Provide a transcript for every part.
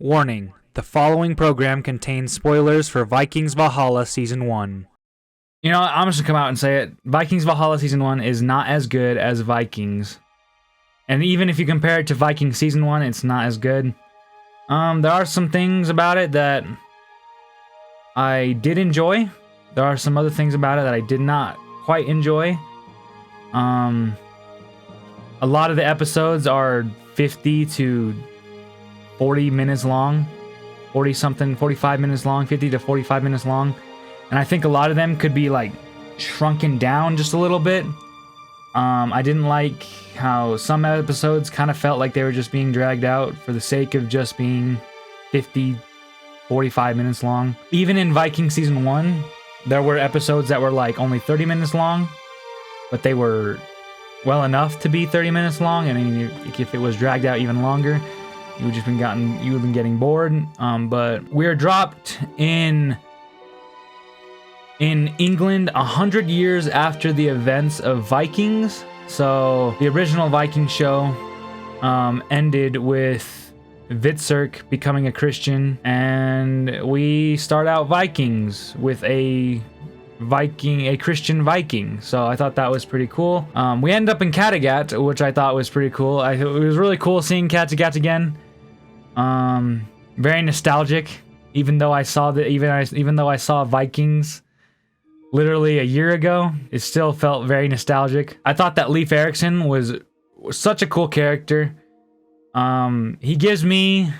Warning: the following program contains spoilers for Vikings Valhalla Season 1. You know, I'm just gonna come out and say it. Vikings Valhalla Season 1 is not as good as Vikings. And even if you compare it to Vikings Season 1, it's not as good. There are some things about it that I did enjoy. There are some other things about it that I did not quite enjoy. A lot of the episodes are 50 to 40 minutes long. 45 minutes long, 50 to 45 minutes long. And I think a lot of them could be like shrunken down just a little bit. I didn't like how some episodes kind of felt like they were just being dragged out for the sake of just being 50, 45 minutes long. Even in Viking Season 1, there were episodes that were like only 30 minutes long, but they were well enough to be 30 minutes long. I mean, if it was dragged out even longer, you would have been getting bored. But we're dropped in England 100 years after the events of Vikings. So the original Viking show ended with Vitserk becoming a Christian, and we start out Vikings with a Christian Viking. So I thought that was pretty cool. We end up in Kattegat, which I thought was pretty cool. It was really cool seeing Kattegat again. Very nostalgic. Even though I saw Vikings literally a year ago, it still felt very nostalgic. I thought that Leif Erikson was such a cool character. He gives me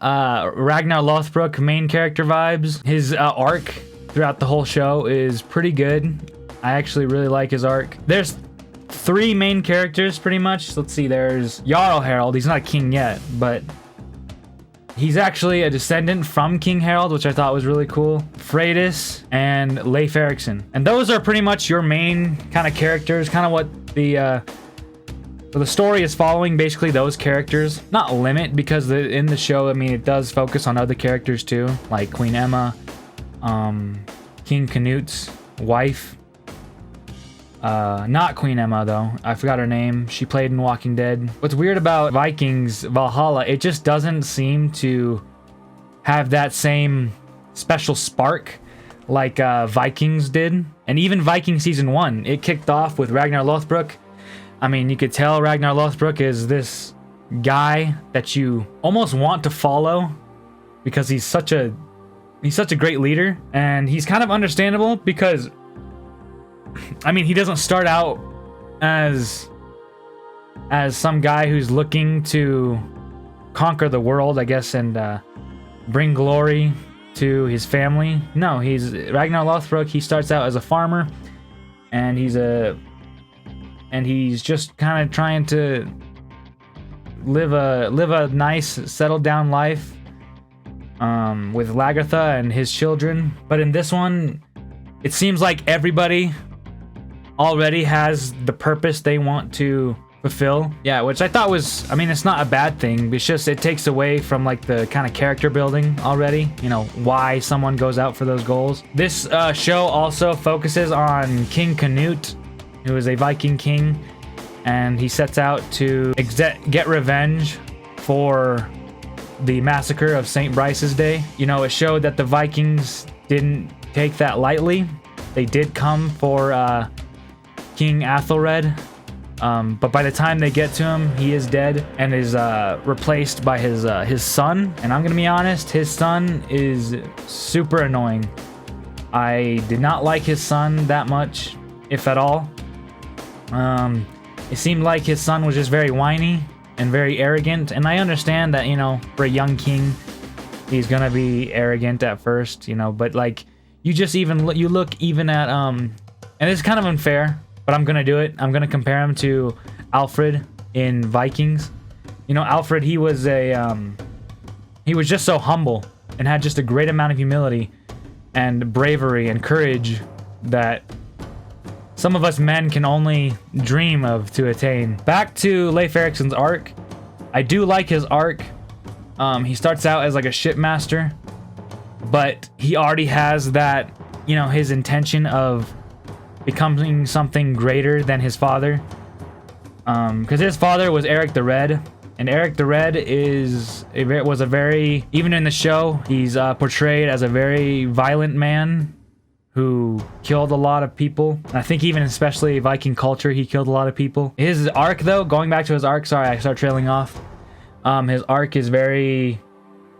Ragnar Lothbrok main character vibes. His arc throughout the whole show is pretty good. I actually really like his arc. There's 3 main characters pretty much. Let's see, there's Jarl Harald. He's not a king yet, but he's actually a descendant from King Harald, which I thought was really cool. Freydis and Leif Erikson. And those are pretty much your main kind of characters, kind of what the story is following, basically those characters. Not limit, because in the show, I mean, it does focus on other characters too, like Queen Emma, King Canute's wife. Not Queen Emma though. I forgot her name. She played in Walking Dead. What's weird about Vikings Valhalla, it just doesn't seem to have that same special spark like Vikings did. And even Viking Season 1, it kicked off with Ragnar Lothbrok. I mean, you could tell Ragnar Lothbrok is this guy that you almost want to follow because he's such a great leader, and he's kind of understandable because, I mean, he doesn't start out as some guy who's looking to conquer the world, I guess, and bring glory to his family. No, he's Ragnar Lothbrok. He starts out as a farmer, and he's just kind of trying to live a nice, settled down life with Lagertha and his children. But in this one, it seems like everybody already has the purpose they want to fulfill. Yeah, which I thought was, I mean, it's not a bad thing. It's just, it takes away from like the kind of character building already, you know, why someone goes out for those goals. This show also focuses on King Canute, who is a Viking king, and he sets out to get revenge for the massacre of St. Bryce's Day. You know, it showed that the Vikings didn't take that lightly. They did come for King Athelred, but by the time they get to him, he is dead and is replaced by his son. And I'm gonna be honest, his son is super annoying. I did not like his son that much, if at all. It seemed like his son was just very whiny and very arrogant, and I understand that, you know, for a young king, he's gonna be arrogant at first, you know, but like, you look even at and it's kind of unfair, but I'm gonna do it. I'm gonna compare him to Alfred in Vikings. You know, Alfred, he was just so humble and had just a great amount of humility and bravery and courage that some of us men can only dream of to attain. Back to Leif Erikson's arc. I do like his arc. He starts out as like a shipmaster, but he already has that, you know, his intention of becoming something greater than his father. Because his father was Eric the Red, And Eric the Red was a very, even in the show, he's portrayed as a very violent man who killed a lot of people. And I think even especially Viking culture, he killed a lot of people. His arc though, going back to his arc, sorry, I start trailing off. His arc is very,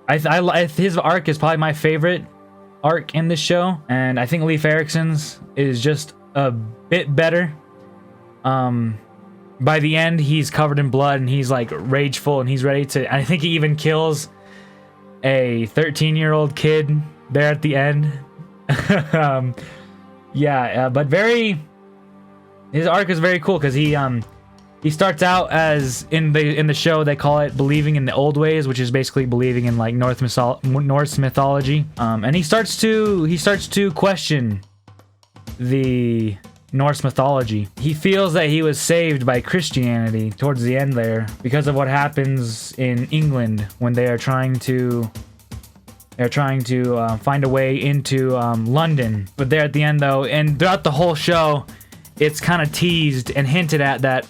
his arc is probably my favorite arc in this show. And I think Leif Erikson's is just a bit better. By the end, he's covered in blood and he's like rageful and he's ready to, I think he even kills a 13-year-old kid there at the end. But his arc is very cool because he starts out as in the show they call it believing in the old ways, which is basically believing in like Norse mythology. And he starts to question the Norse mythology. He feels that he was saved by Christianity towards the end there because of what happens in England when they are trying to find a way into London. But there at the end though, and throughout the whole show, it's kind of teased and hinted at that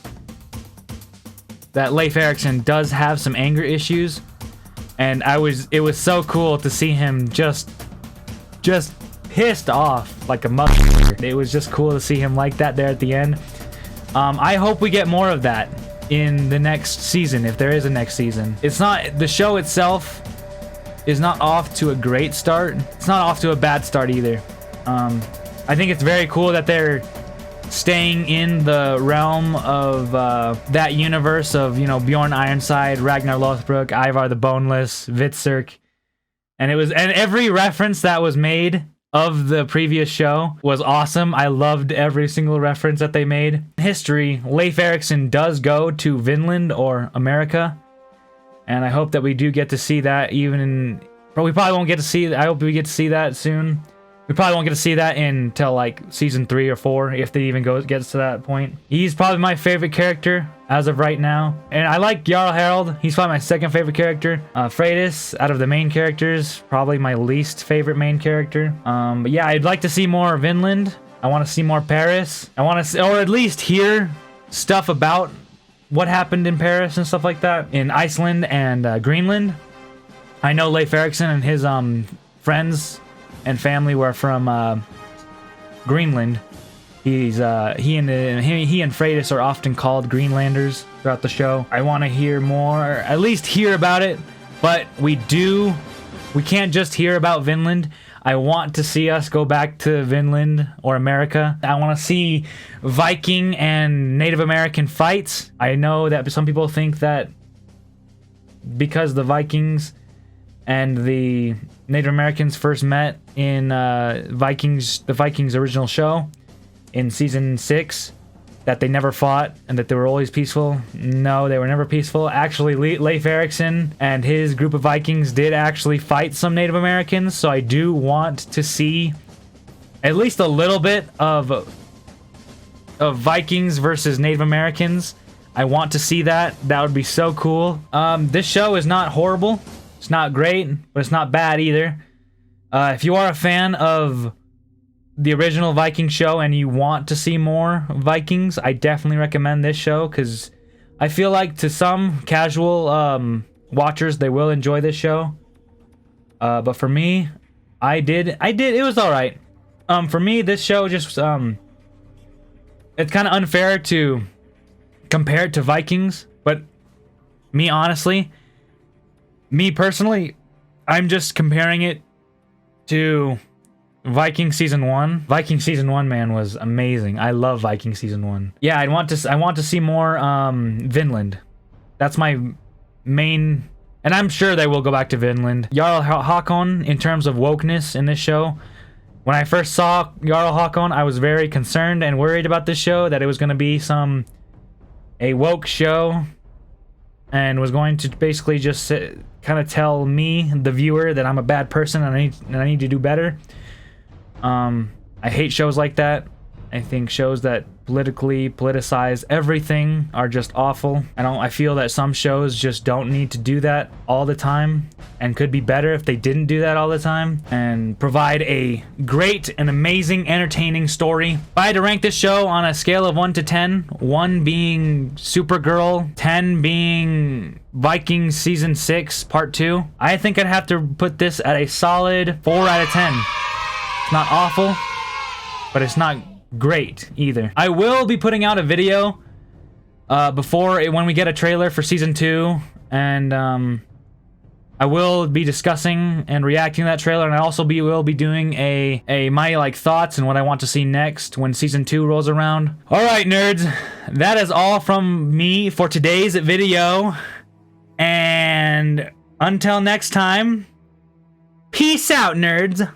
Leif Erikson does have some anger issues, and it was so cool to see him just pissed off like a motherfucker. It was just cool to see him like that there at the end. I hope we get more of that in the next season, if there is a next season. The show itself is not off to a great start. It's not off to a bad start either. I think it's very cool that they're staying in the realm of that universe of, you know, Bjorn Ironside, Ragnar Lothbrok, Ivar the Boneless, Vitserk. And every reference that was made of the previous show was awesome. I loved every single reference that they made. In history, Leif Erikson does go to Vinland or America. And I hope that we do get to see that but we probably won't get to see, I hope we get to see that soon. We probably won't get to see that until like season 3 or 4, if they even gets to that point. He's probably my favorite character as of right now. And I like Jarl Harald. He's probably my second favorite character. Freydis, out of the main characters, probably my least favorite main character. But yeah, I'd like to see more Vinland. I want to see more Paris. I want to, or at least hear stuff about what happened in Paris and stuff like that, in Iceland and Greenland. I know Leif Erikson and his friends and family were from Greenland. He and Freydis are often called Greenlanders throughout the show. I want to hear more, at least hear about it, but we can't just hear about Vinland. I want to see us go back to Vinland or America. I want to see Viking and Native American fights. I know that some people think that because the Vikings and the Native Americans first met in the Vikings original show in season 6, that they never fought and that they were always peaceful. No, they were never peaceful. Actually, Leif Erikson and his group of Vikings did actually fight some Native Americans, so I do want to see at least a little bit of Vikings versus Native Americans. I want to see that. That would be so cool. This show is not horrible. It's not great, but it's not bad either. If you are a fan of the original Viking show and you want to see more Vikings, I definitely recommend this show, because I feel like to some casual watchers, they will enjoy this show. But for me, it was alright. For me, this show just, it's kind of unfair to compare it to Vikings, but me personally, I'm just comparing it to Viking season 1. Viking season 1, man, was amazing. I love Viking season 1. Yeah, I want to see more Vinland. That's my main, and I'm sure they will go back to Vinland. Jarl Håkon, in terms of wokeness in this show, when I first saw Jarl Håkon, I was very concerned and worried about this show, that it was going to be a woke show and was going to basically just kind of tell me, the viewer, that I'm a bad person and I need to do better. I hate shows like that. I think shows that politicize everything are just awful. I feel that some shows just don't need to do that all the time, and could be better if they didn't do that all the time and provide a great and amazing, entertaining story. If I had to rank this show on a scale of 1 to 10, 1 being Supergirl, 10 being Vikings Season 6 Part 2, I think I'd have to put this at a solid 4 out of 10. It's not awful, but it's not great either. I will be putting out a video when we get a trailer for Season 2, and I will be discussing and reacting to that trailer, and I also will be doing a my like thoughts and what I want to see next when Season 2 rolls around. Alright, nerds, that is all from me for today's video, and until next time, peace out, nerds!